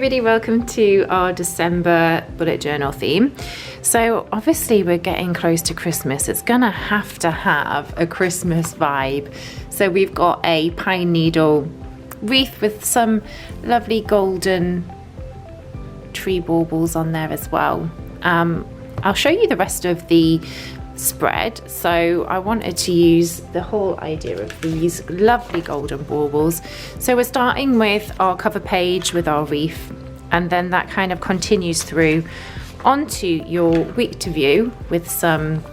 everybody, welcome to our December bullet journal theme. So obviously we're getting close to Christmas. It's gonna have to have a Christmas vibe. So we've got a pine needle wreath with some lovely golden tree baubles on there as well. I'll show you the rest of the spread. So I wanted to use the whole idea of these lovely golden baubles. So we're starting with our cover page with our wreath, and then that kind of continues through onto your week to view with some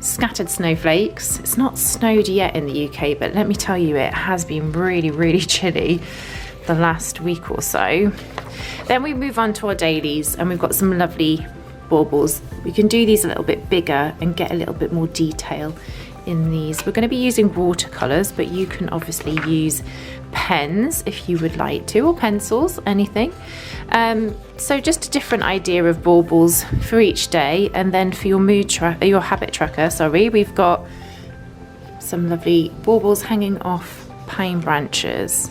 scattered snowflakes. It's not snowed yet in the UK, but let me tell you, it has been really chilly the last week or so. Then we move on to our dailies, and we've got some lovely baubles. We can do these a little bit bigger and get a little bit more detail in these. We're going to be using watercolors, but you can obviously use pens if you would like to, or pencils, anything. So just a different idea of baubles for each day. And then for your habit tracker, we've got some lovely baubles hanging off pine branches.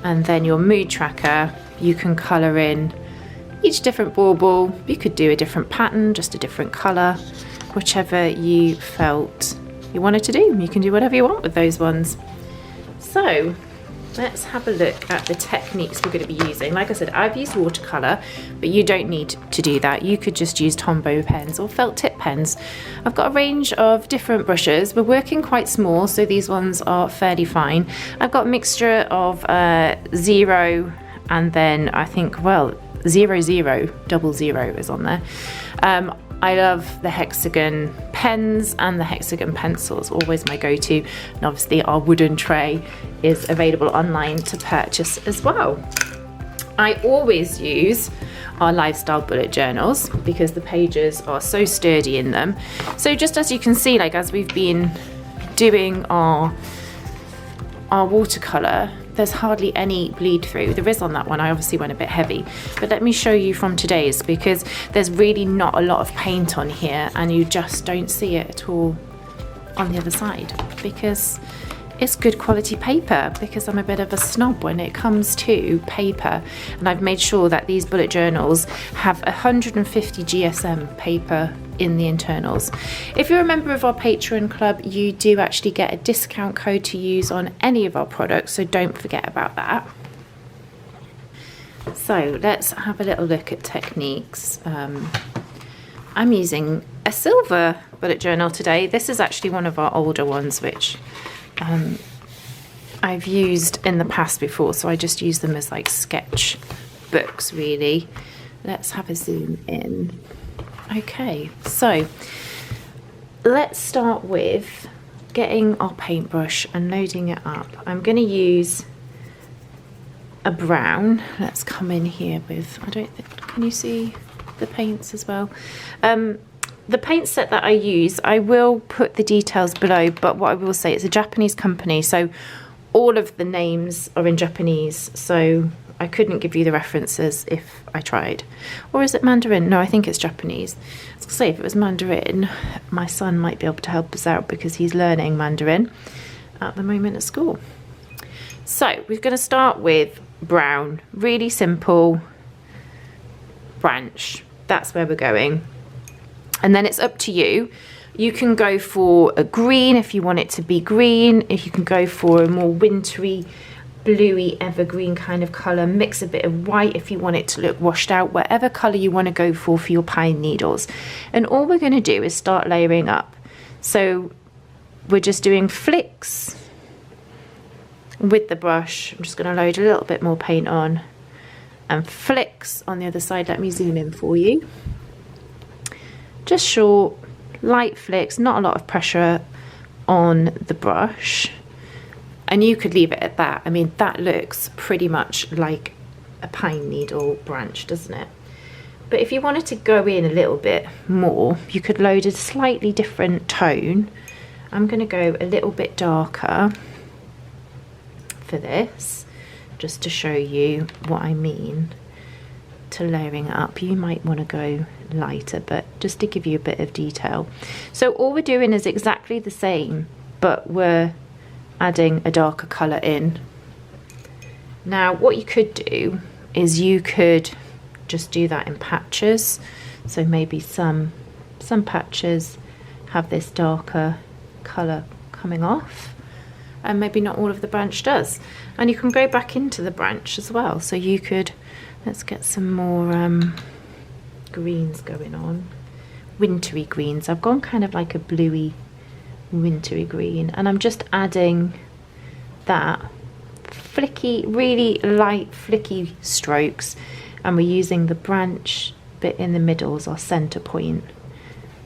And then your mood tracker, you can colour in each different bauble. You could do a different pattern, just a different colour, whichever you felt you wanted to do. You can do whatever you want with those ones. So let's have a look at the techniques we're going to be using. Like I said, I've used watercolour, but you don't need to do that. You could just use Tombow pens or felt tip pens. I've got a range of different brushes. We're working quite small, so these ones are fairly fine. I've got a mixture of 0 and then I think, well, 0000 is on there. I love the hexagon pens and the hexagon pencils, always my go-to. And obviously our wooden tray is available online to purchase as well. I always use our lifestyle bullet journals because the pages are so sturdy in them. So just as you can see, like as we've been doing our watercolor, there's hardly any bleed through. There is on that one. I obviously went a bit heavy, but let me show you from today's, because there's really not a lot of paint on here and you just don't see it at all on the other side, because it's good quality paper, because I'm a bit of a snob when it comes to paper. And I've made sure that these bullet journals have 150 GSM paper in the internals. If you're a member of our Patreon club, you do actually get a discount code to use on any of our products, so don't forget about that. So let's have a little look at techniques. I'm using a silver bullet journal today. This is actually one of our older ones, which I've used in the past before, so I just use them as like sketch books really. Let's have a zoom in. Okay, so let's start with getting our paintbrush and loading it up. I'm going to use a brown. Let's come in here with, can you see the paints as well? The paint set that I use, I will put the details below, but what I will say, it's a Japanese company, so all of the names are in Japanese, so I couldn't give you the references if I tried. Or is it Mandarin? No, I think it's Japanese. I was gonna say, if it was Mandarin, my son might be able to help us out because he's learning Mandarin at the moment at school. So we're gonna start with brown, really simple branch. That's where we're going. And then it's up to you. You can go for a green if you want it to be green. If you can go for a more wintry, bluey, evergreen kind of colour. Mix a bit of white if you want it to look washed out. Whatever colour you want to go for your pine needles. And all we're going to do is start layering up. So we're just doing flicks with the brush. I'm just going to load a little bit more paint on. And flicks on the other side. Let me zoom in for you. Just short, light flicks, not a lot of pressure on the brush. And you could leave it at that. I mean, that looks pretty much like a pine needle branch, doesn't it? But if you wanted to go in a little bit more, you could load a slightly different tone. I'm going to go a little bit darker for this, just to show you what I mean to layering it up. You might want to go lighter, but just to give you a bit of detail. So all we're doing is exactly the same, but we're adding a darker colour in. Now what you could do, is you could just do that in patches. So maybe some patches have this darker colour coming off, and maybe not all of the branch does. And you can go back into the branch as well. So you could, let's get some more greens going on. Wintry greens. I've gone kind of like a bluey wintry green, and I'm just adding that flicky, really light flicky strokes, and we're using the branch bit in the middle as our center point,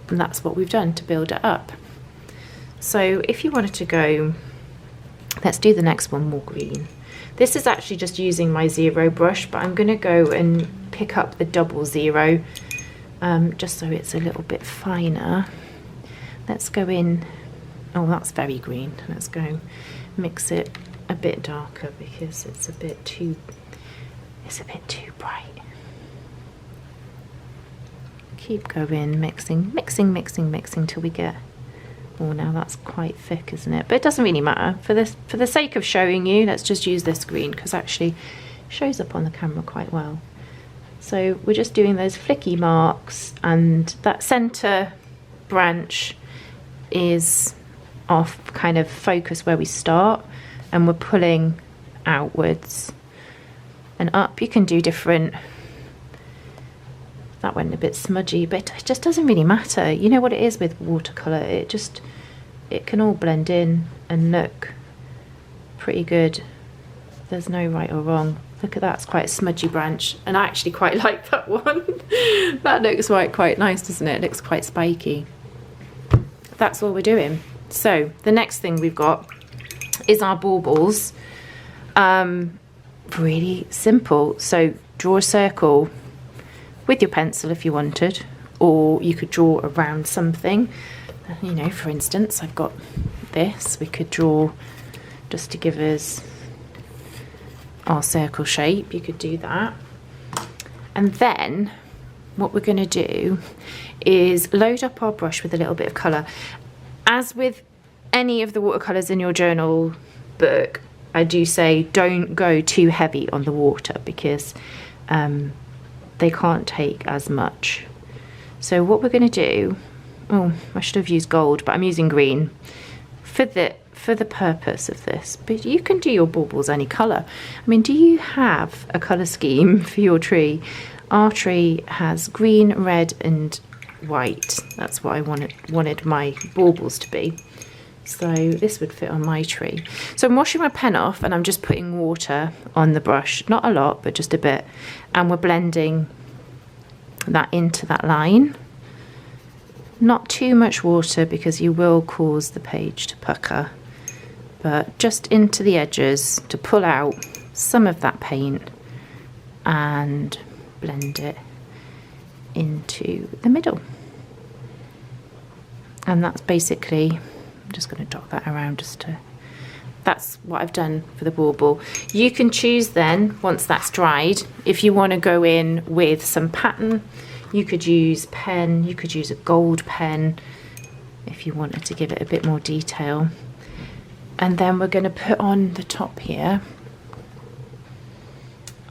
and that's what we've done to build it up. So if you wanted to go, let's do the next one more green. This is actually just using my 0 brush, but I'm going to go and pick up the 00, just so it's a little bit finer. Let's go in, oh that's very green, let's go mix it a bit darker because it's a bit too bright. Keep going, mixing till we get, oh now that's quite thick, isn't it? But it doesn't really matter. For the sake of showing you, let's just use this green because actually it shows up on the camera quite well. So we're just doing those flicky marks, and that center branch is off kind of focus where we start, and we're pulling outwards and up. You can do different, that went a bit smudgy, but it just doesn't really matter. You know what it is with watercolor, it can all blend in and look pretty good. There's no right or wrong. Look at that, it's quite a smudgy branch, and I actually quite like that one. That looks quite nice, doesn't it? It looks quite spiky. That's all we're doing. So the next thing we've got is our baubles. Really simple. So draw a circle with your pencil if you wanted, or you could draw around something. You know, for instance, I've got this. We could draw just to give us our circle shape. You could do that. And then what we're going to do is load up our brush with a little bit of colour. As with any of the watercolours in your journal book, I do say don't go too heavy on the water because they can't take as much. So what we're going to do, oh, I should have used gold, but I'm using green for the purpose of this. But you can do your baubles any colour. I mean, do you have a colour scheme for your tree? Our tree has green, red and white. That's what I wanted my baubles to be. So this would fit on my tree. So I'm washing my pen off and I'm just putting water on the brush. Not a lot, but just a bit. And we're blending that into that line. Not too much water because you will cause the page to pucker. But just into the edges to pull out some of that paint and blend it into the middle. And that's basically, I'm just going to dot that around just to, that's what I've done for the bauble. You can choose then, once that's dried, if you want to go in with some pattern. You could use pen, you could use a gold pen if you wanted to give it a bit more detail. And then we're going to put on the top here.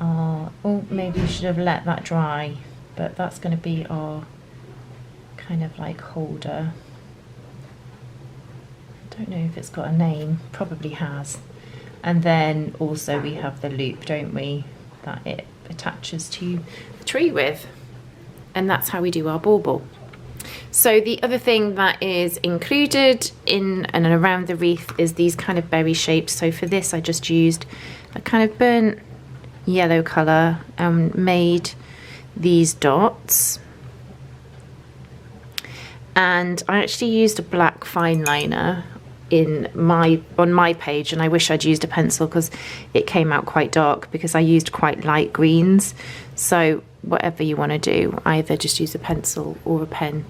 Oh, maybe we should have let that dry, but that's going to be our kind of like holder. I don't know if it's got a name, probably has. And then also we have the loop, don't we, that it attaches to the tree with. And that's how we do our bauble. So the other thing that is included in and around the wreath is these kind of berry shapes. So for this I just used a kind of burnt yellow colour and made these dots. And I actually used a black fine liner on my page, and I wish I'd used a pencil because it came out quite dark because I used quite light greens. So whatever you want to do, either just use a pencil or a pen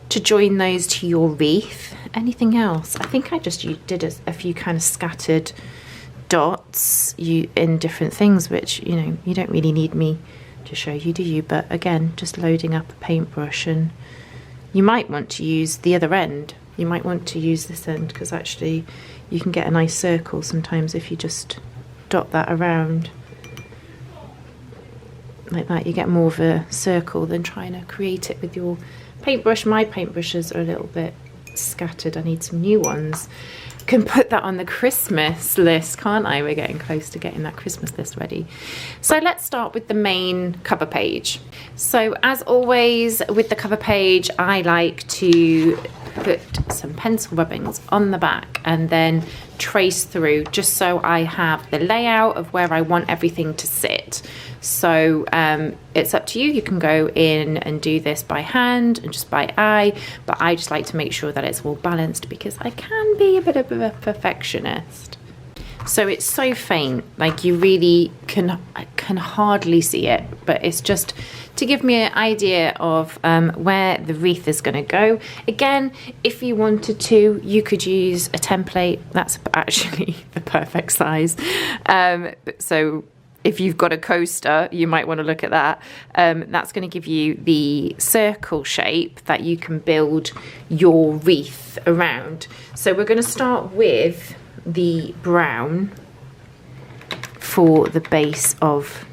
to join those to your wreath. Anything else? I think I just did a few kind of scattered dots in different things, which, you know, you don't really need me to show you, do you? But again, just loading up a paintbrush, and you might want to use the other end. You might want to use this end because actually you can get a nice circle sometimes if you just dot that around. like that. You get more of a circle than trying to create it with your paintbrush. My paintbrushes are a little bit scattered. I need some new ones. Can put that on the Christmas list, can't I? We're getting close to getting that Christmas list ready. So let's start with the main cover page. So as always with the cover page, I like to put some pencil rubbings on the back and then trace through, just so I have the layout of where I want everything to sit. So it's up to you. You can go in and do this by hand and just by eye, but I just like to make sure that it's all balanced because I can be a bit of a perfectionist. So it's so faint, like you really can hardly see it, but it's just to give me an idea of where the wreath is going to go. Again, if you wanted to, you could use a template. That's actually the perfect size. So if you've got a coaster, you might want to look at that. That's going to give you the circle shape that you can build your wreath around. So we're going to start with the brown for the base of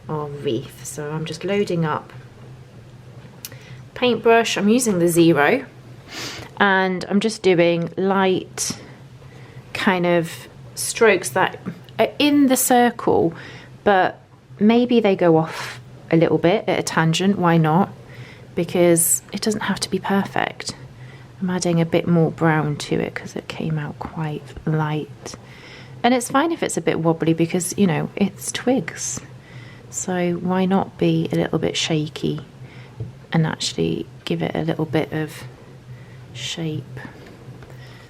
our wreath. So I'm just loading up paintbrush. I'm using the 0 and I'm just doing light kind of strokes that are in the circle, but maybe they go off a little bit at a tangent. Why not? Because it doesn't have to be perfect. I'm adding a bit more brown to it because it came out quite light. And it's fine if it's a bit wobbly because, you know, it's twigs. So why not be a little bit shaky and actually give it a little bit of shape.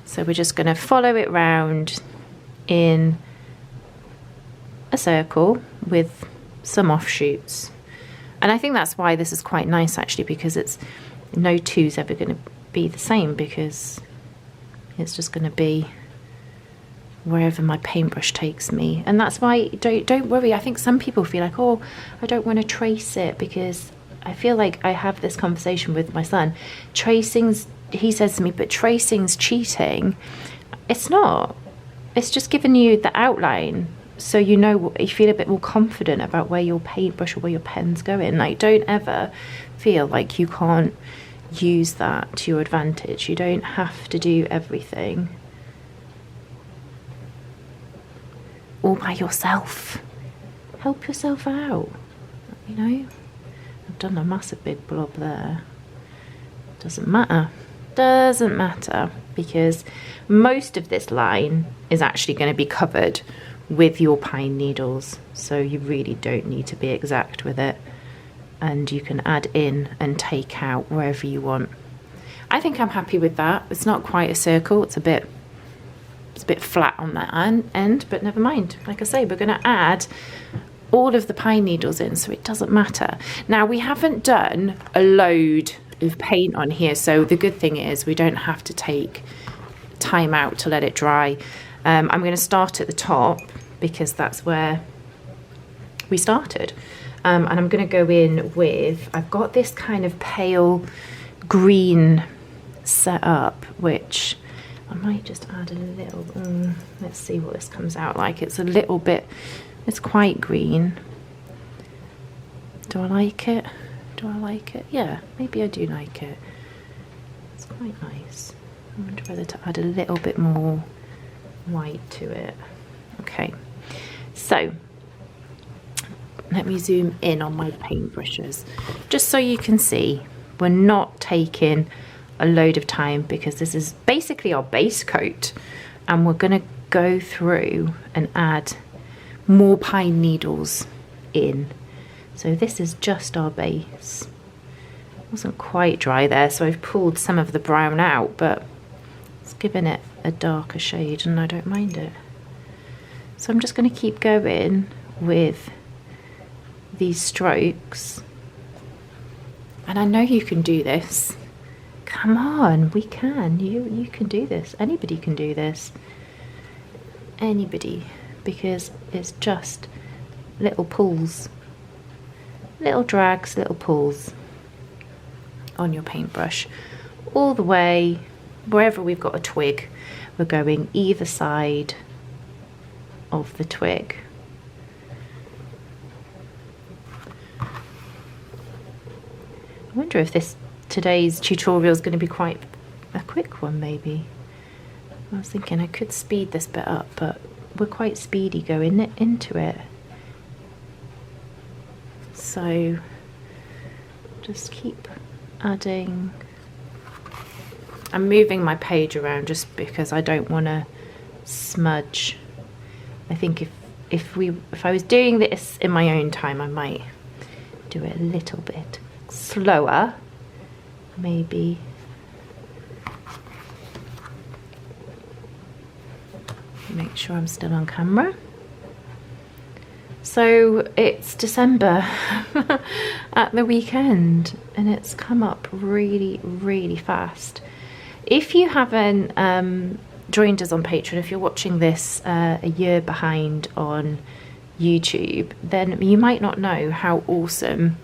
So we're just going to follow it round in a circle with some offshoots. And I think that's why this is quite nice actually, because it's no two's ever going to be the same, because it's just going to be wherever my paintbrush takes me. And that's why don't worry. I think some people feel like, oh, I don't want to trace it, because I feel like I have this conversation with my son. He says to me, but tracing's cheating. It's not. It's just giving you the outline, so you know, you feel a bit more confident about where your paintbrush or where your pen's going. Like, don't ever feel like you can't use that to your advantage. You don't have to do everything all by yourself. Help yourself out, you know. I've done a massive big blob there. Doesn't matter. Doesn't matter, because most of this line is actually going to be covered with your pine needles, so you really don't need to be exact with it, and you can add in and take out wherever you want. I think I'm happy with that. It's not quite a circle, it's a bit flat on that end, but never mind. Like I say, we're going to add all of the pine needles in, so it doesn't matter. Now, we haven't done a load of paint on here, so the good thing is we don't have to take time out to let it dry. I'm going to start at the top because that's where we started, and I'm going to go in with, I've got this kind of pale green set up, which I might just add a little, let's see what this comes out like. It's a little bit, it's quite green. Do I like it? Do I like it? Yeah, maybe I do like it. It's quite nice. I wonder whether to add a little bit more white to it. Okay, so let me zoom in on my paintbrushes just so you can see we're not taking a load of time, because this is basically our base coat, and we're going to go through and add more pine needles in. So this is just our base. It wasn't quite dry there, so I've pulled some of the brown out, but it's given it a darker shade and I don't mind it. So I'm just going to keep going with these strokes. And I know you can do this. Come on, we can. You can do this. Anybody can do this. Anybody, because it's just little pulls. Little drags, little pulls on your paintbrush. All the way, wherever we've got a twig, we're going either side of the twig. wonder if today's tutorial is going to be quite a quick one, maybe. I was thinking I could speed this bit up, but we're quite speedy going into it. So just keep adding. I'm moving my page around just because I don't want to smudge. I think if I was doing this in my own time, I might do it a little bit slower, maybe. Make sure I'm still on camera. So it's December at the weekend, and it's come up really, really fast. If you haven't joined us on Patreon, if you're watching this a year behind on YouTube, then you might not know how awesome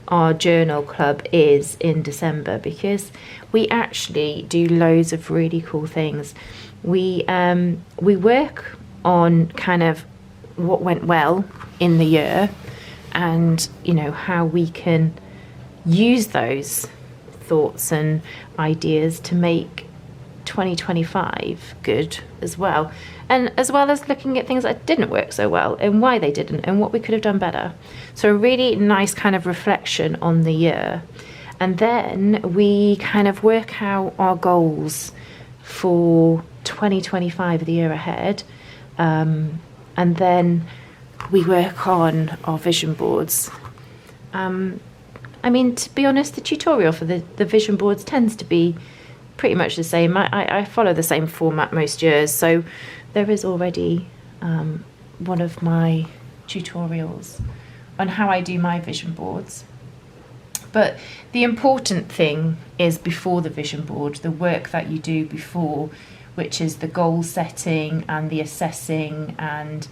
our journal club is in December, because we actually do loads of really cool things. We work on kind of what went well in the year, and you know, how we can use those thoughts and ideas to make 2025 good as well, and as well as looking at things that didn't work so well and why they didn't and what we could have done better. So a really nice kind of reflection on the year, and then we kind of work out our goals for 2025, the year ahead, and then we work on our vision boards. I mean, to be honest, the tutorial for the vision boards tends to be pretty much the same. I follow the same format most years, so there is already one of my tutorials on how I do my vision boards. But the important thing is before the vision board, the work that you do before, which is the goal setting and the assessing and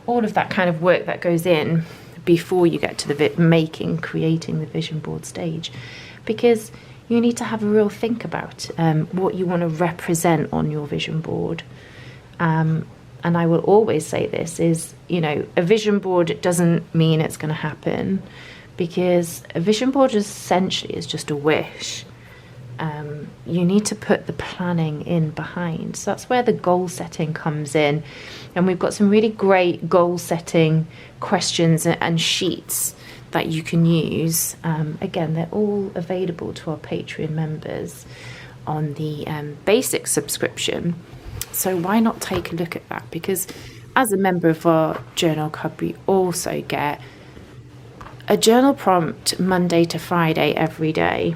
all of that kind of work that goes in before you get to the creating the vision board stage, because you need to have a real think about what you want to represent on your vision board. And I will always say this is, you know, a vision board doesn't mean it's going to happen, because a vision board essentially is just a wish. You need to put the planning in behind. So that's where the goal setting comes in. And we've got some really great goal setting questions and sheets that you can use. Again, they're all available to our Patreon members on the basic subscription. So why not take a look at that? Because as a member of our journal club, we also get a journal prompt Monday to Friday every day,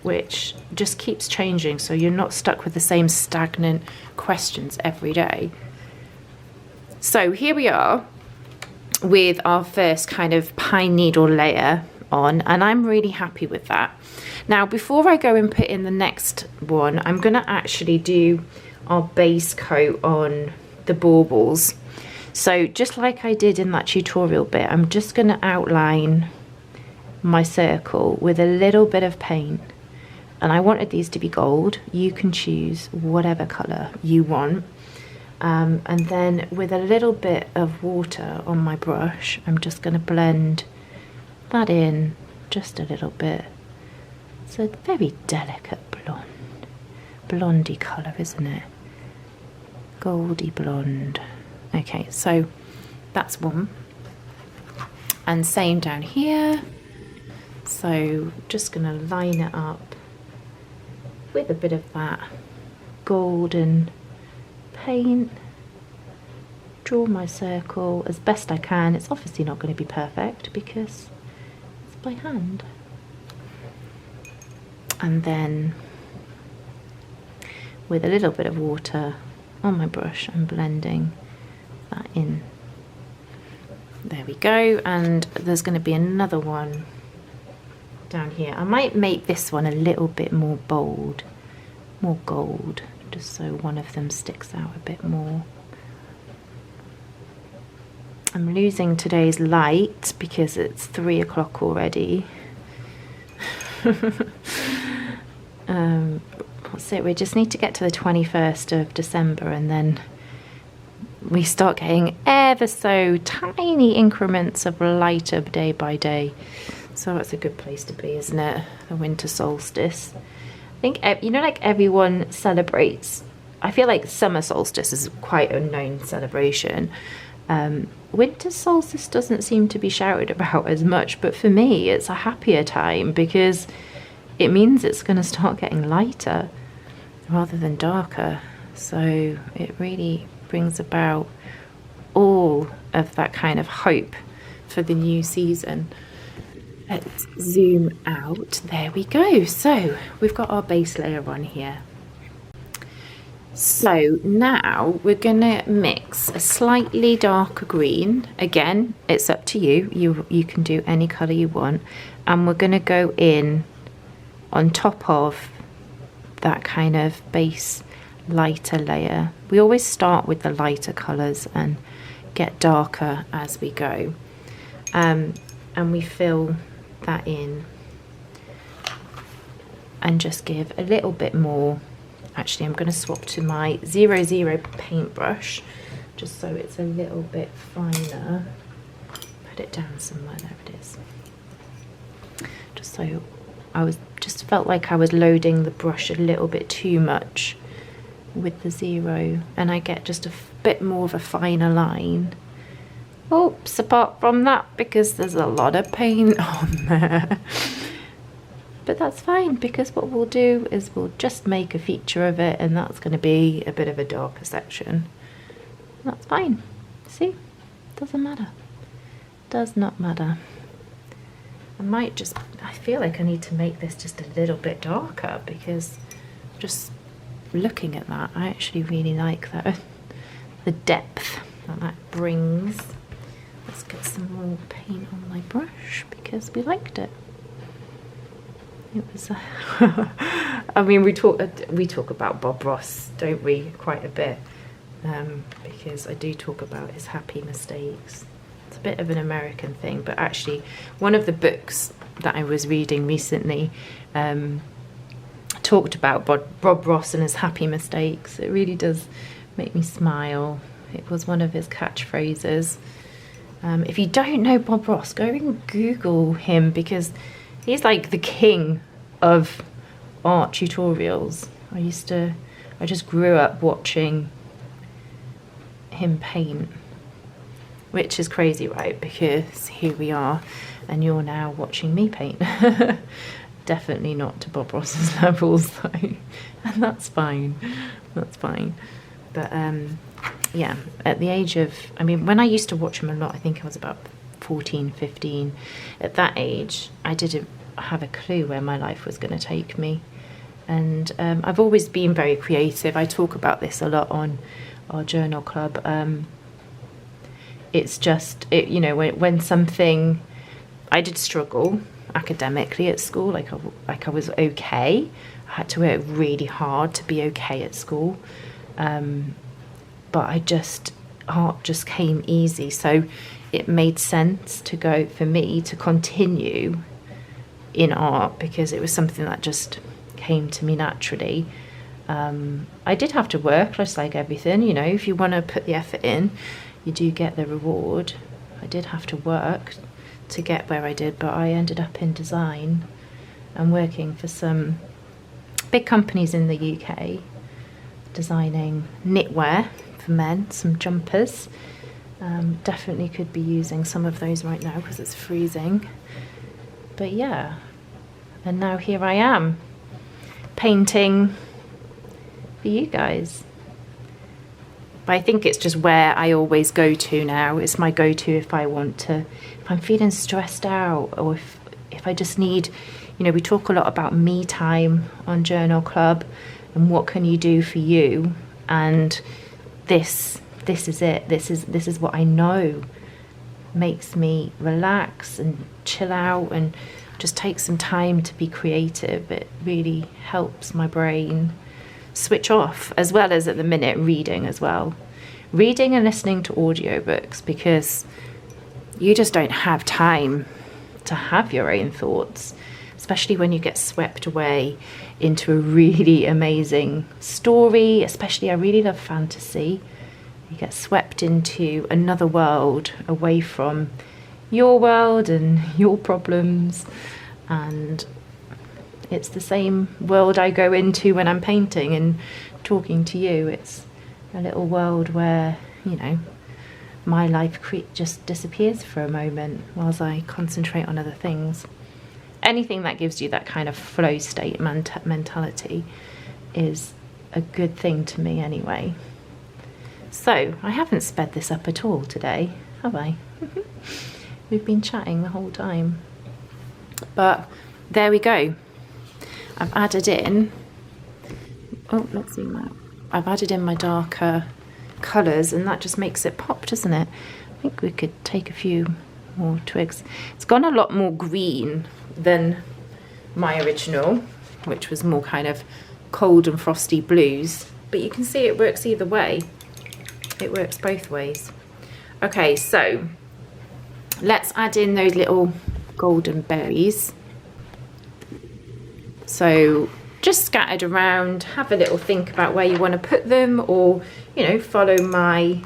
which just keeps changing, so you're not stuck with the same stagnant questions every day. So here we are with our first kind of pine needle layer on, and I'm really happy with that. Now, before I go and put in the next one, I'm going to actually do our base coat on the baubles. So just like I did in that tutorial bit, I'm just going to outline my circle with a little bit of paint. And I wanted these to be gold. You can choose whatever colour you want. And then with a little bit of water on my brush, I'm just going to blend that in just a little bit. It's a very delicate blondie colour, isn't it? Goldy blonde. Okay, so that's one. And same down here. So just going to line it up with a bit of that golden paint. Draw my circle as best I can. It's obviously not going to be perfect because it's by hand. And then with a little bit of water on my brush, I'm blending that in. There we go. And there's going to be another one down here. I might make this one a little bit more bold, more gold, just so one of them sticks out a bit more. I'm losing today's light because it's 3 o'clock already. That's it, we just need to get to the 21st of December and then we start getting ever so tiny increments of lighter day by day. So it's a good place to be, isn't it? The winter solstice. I think, you know, like everyone celebrates. I feel like summer solstice is quite a known celebration. Winter solstice doesn't seem to be shouted about as much, but for me it's a happier time because it means it's going to start getting lighter rather than darker. So it really brings about all of that kind of hope for the new season. Let's zoom out. There we go. So we've got our base layer on here. So now we're gonna mix a slightly darker green. Again, it's up to you. You can do any color you want. And we're gonna go in on top of that kind of base lighter layer. We always start with the lighter colors and get darker as we go. And we fill that in and just give a little bit more. Actually, I'm going to swap to my 00 paintbrush just so it's a little bit finer. Put it down somewhere. There it is. Just so just felt like I was loading the brush a little bit too much with the 0, and I get just a bit more of a finer line. Oops, apart from that, because there's a lot of paint on there. But that's fine, because what we'll do is we'll just make a feature of it, and that's going to be a bit of a darker section. That's fine. See? Doesn't matter. Does not matter. I feel like I need to make this just a little bit darker, because just looking at that, I actually really like that. The depth that brings. Let's get some more paint on my brush, because we liked it. It was, I mean, we talk about Bob Ross, don't we, quite a bit, because I do talk about his happy mistakes. It's a bit of an American thing, but actually one of the books that I was reading recently talked about Bob Ross and his happy mistakes. It really does make me smile. It was one of his catchphrases. If you don't know Bob Ross, go and Google him, because he's like the king of art tutorials. I just grew up watching him paint, which is crazy, right? Because here we are, and you're now watching me paint. Definitely not to Bob Ross's levels, though, and that's fine. That's fine. But yeah, at the age of, I mean, when I used to watch him a lot, I think I was about 14, 15. At that age, I didn't have a clue where my life was going to take me. And I've always been very creative. I talk about this a lot on our journal club. It's just, you know, when something, I did struggle academically at school, like I was okay. I had to work really hard to be okay at school. But art just came easy. So it made sense for me to continue in art, because it was something that just came to me naturally. I did have to work, just like everything, you know, if you want to put the effort in, you do get the reward. I did have to work to get where I did, but I ended up in design and working for some big companies in the UK, designing knitwear for men, some jumpers. Definitely could be using some of those right now because it's freezing. But yeah, and now here I am painting for you guys. But I think it's just where I always go to now. It's my go-to if I'm feeling stressed out, or if I just need, you know, we talk a lot about me time on Journal Club and what can you do for you, and this is it. This is what I know makes me relax and chill out and just take some time to be creative. It really helps my brain switch off, as well as at the minute reading as well. Reading and listening to audiobooks, because you just don't have time to have your own thoughts, especially when you get swept away into a really amazing story. Especially, I really love fantasy. You get swept into another world away from your world and your problems, and it's the same world I go into when I'm painting and talking to you. It's a little world where, you know, my life just disappears for a moment whilst I concentrate on other things. Anything that gives you that kind of flow state mentality is a good thing to me anyway. So I haven't sped this up at all today, have I? We've been chatting the whole time. But there we go. I've added in, oh, let's zoom out. I've added in my darker colours, and that just makes it pop, doesn't it? I think we could take a few more twigs. It's gone a lot more green than my original, which was more kind of cold and frosty blues, but you can see it works either way. It works both ways. Okay, so let's add in those little golden berries. So just scattered around, have a little think about where you want to put them, or, you know, follow my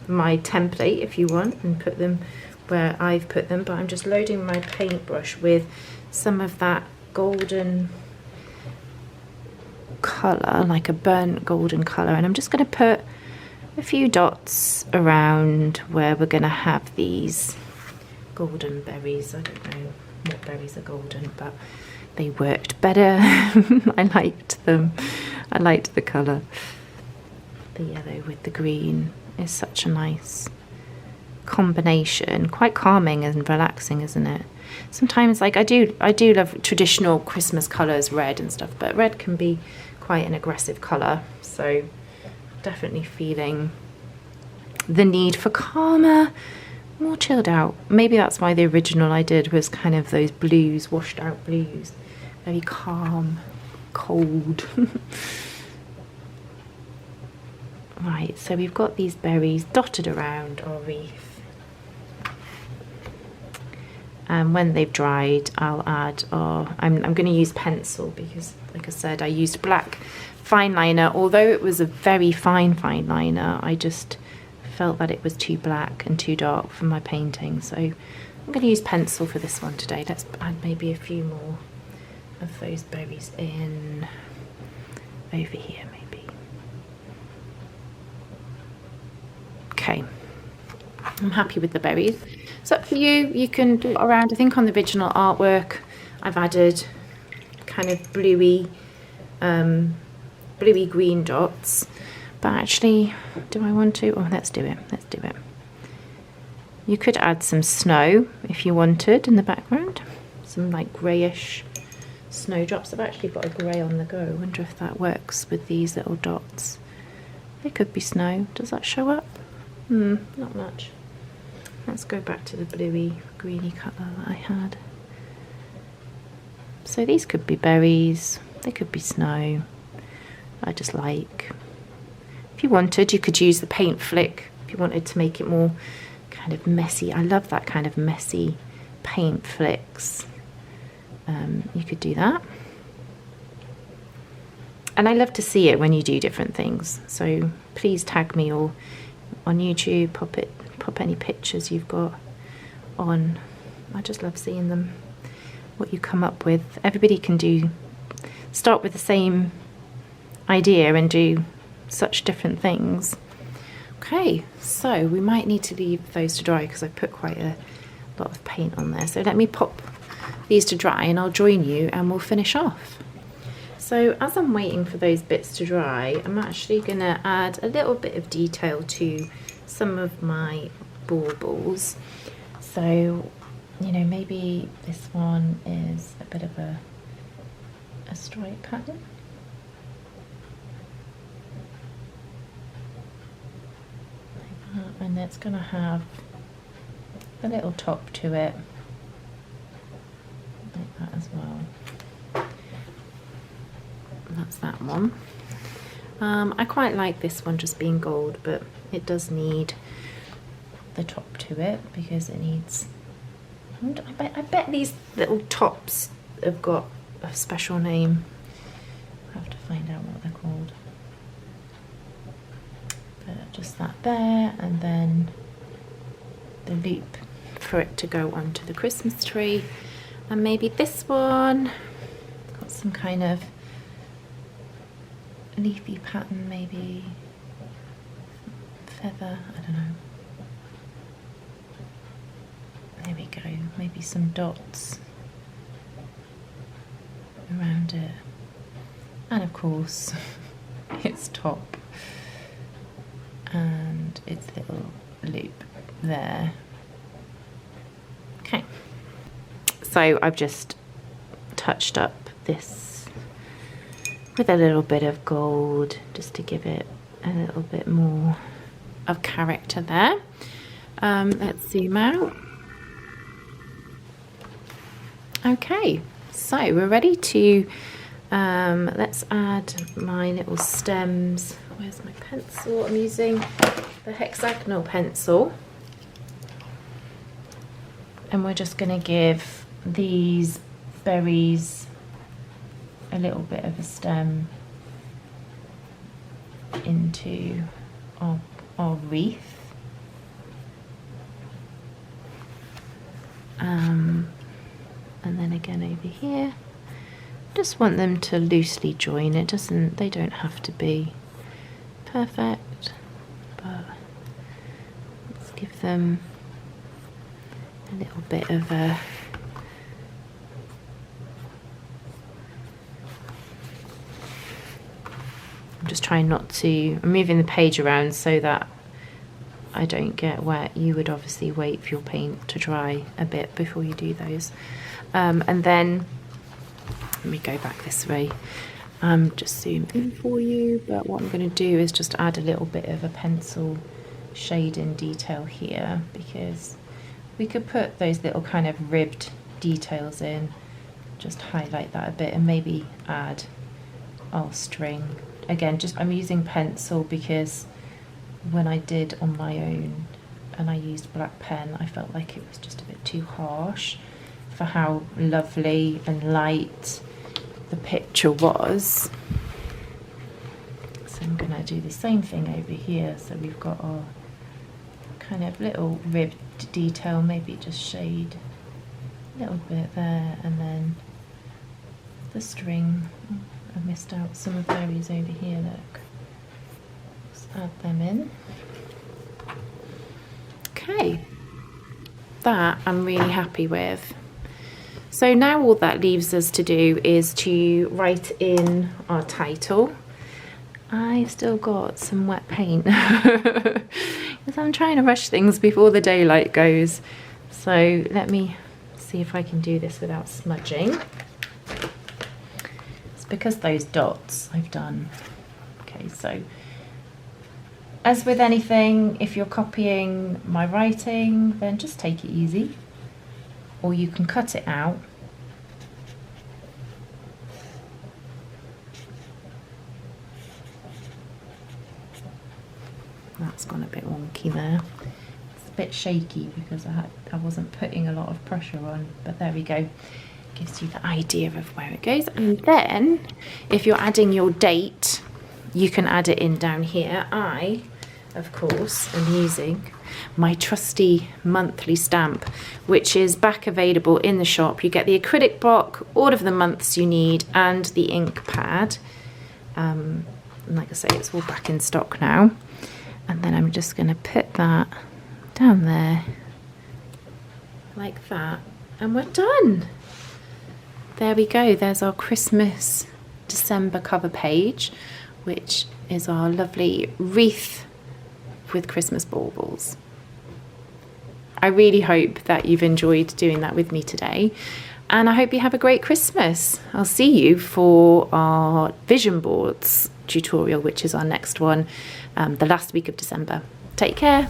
template if you want and put them where I've put them. But I'm just loading my paintbrush with some of that golden colour, like a burnt golden colour, and I'm just going to put a few dots around where we're going to have these golden berries. I don't know what berries are golden, but they worked better. I liked them. I liked the colour. The yellow with the green is such a nice combination. Quite calming and relaxing, isn't it? Sometimes, like, I do love traditional Christmas colours, red and stuff, but red can be quite an aggressive colour. So definitely feeling the need for calmer, more chilled out. Maybe that's why the original I did was kind of those blues, washed out blues. Very calm, cold. Right, so we've got these berries dotted around our wreath. And when they've dried, I'll add our, I'm going to use pencil because, like I said, I used black fine liner. Although it was a very fine liner, I just felt that it was too black and too dark for my painting. So I'm going to use pencil for this one today. Let's add maybe a few more of those berries in over here maybe. Okay, I'm happy with the berries. It's up for you. You can do it around. I think on the original artwork I've added kind of bluey green dots, but actually, do I want to? Oh, let's do it. Let's do it. You could add some snow if you wanted in the background, some like greyish snowdrops. I've actually got a grey on the go. I wonder if that works with these little dots. They could be snow. Does that show up? Not much. Let's go back to the bluey greeny colour that I had. So these could be berries, they could be snow. I just like, if you wanted, you could use the paint flick if you wanted to make it more kind of messy. I love that kind of messy paint flicks. You could do that. And I love to see it when you do different things. So please tag me or on YouTube, pop any pictures you've got on. I just love seeing them, what you come up with. Everybody can start with the same idea and do such different things. Okay, so we might need to leave those to dry because I put quite a lot of paint on there. So let me pop these to dry and I'll join you and we'll finish off. So as I'm waiting for those bits to dry, I'm actually going to add a little bit of detail to some of my baubles. So, you know, maybe this one is a bit of a stripe pattern. Like that. And it's going to have a little top to it, like that as well. That's that one. I quite like this one just being gold, but it does need the top to it because it needs, I bet these little tops have got a special name. I have to find out what they're called. But just that there, and then the loop for it to go onto the Christmas tree. And maybe this one, got some kind of leafy pattern, maybe feather, I don't know. There we go, maybe some dots around it. And of course, its top and its little loop there. Okay, so I've just touched up this with a little bit of gold just to give it a little bit more of character there. Let's zoom out. Okay, so we're ready to let's add my little stems. Where's my pencil? I'm using the hexagonal pencil, and we're just going to give these berries a little bit of a stem into our wreath. And then again over here, just want them to loosely join. They don't have to be perfect, but let's give them a little bit of a I'm just trying not to, I'm moving the page around so that I don't get wet. You would obviously wait for your paint to dry a bit before you do those. And then, let me go back this way, just zoom in for you, but what I'm going to do is just add a little bit of a pencil shade in detail here, because we could put those little kind of ribbed details in, just highlight that a bit, and maybe add our string. Again, just I'm using pencil because when I did on my own and I used black pen, I felt like it was just a bit too harsh for how lovely and light the picture was. So I'm going to do the same thing over here. So we've got our kind of little ribbed detail, maybe just shade a little bit there, and then the string. Oh, I missed out some of those over here, look. Let's add them in. Okay, that I'm really happy with. So now all that leaves us to do is to write in our title. I've still got some wet paint because I'm trying to rush things before the daylight goes. So let me see if I can do this without smudging. It's because those dots I've done. Okay, so as with anything, if you're copying my writing, then just take it easy. Or you can cut it out. That's gone a bit wonky there. It's a bit shaky because I wasn't putting a lot of pressure on, but there we go. Gives you the idea of where it goes. And then if you're adding your date, you can add it in down here. I, of course, am using my trusty monthly stamp, which is back available in the shop. You get the acrylic block, all of the months you need, and the ink pad. And like I say, it's all back in stock now. And then I'm just going to put that down there like that, and we're done. There we go. There's our Christmas December cover page, which is our lovely wreath with Christmas baubles. I really hope that you've enjoyed doing that with me today, and I hope you have a great Christmas. I'll see you for our vision boards tutorial, which is our next one, the last week of December. Take care.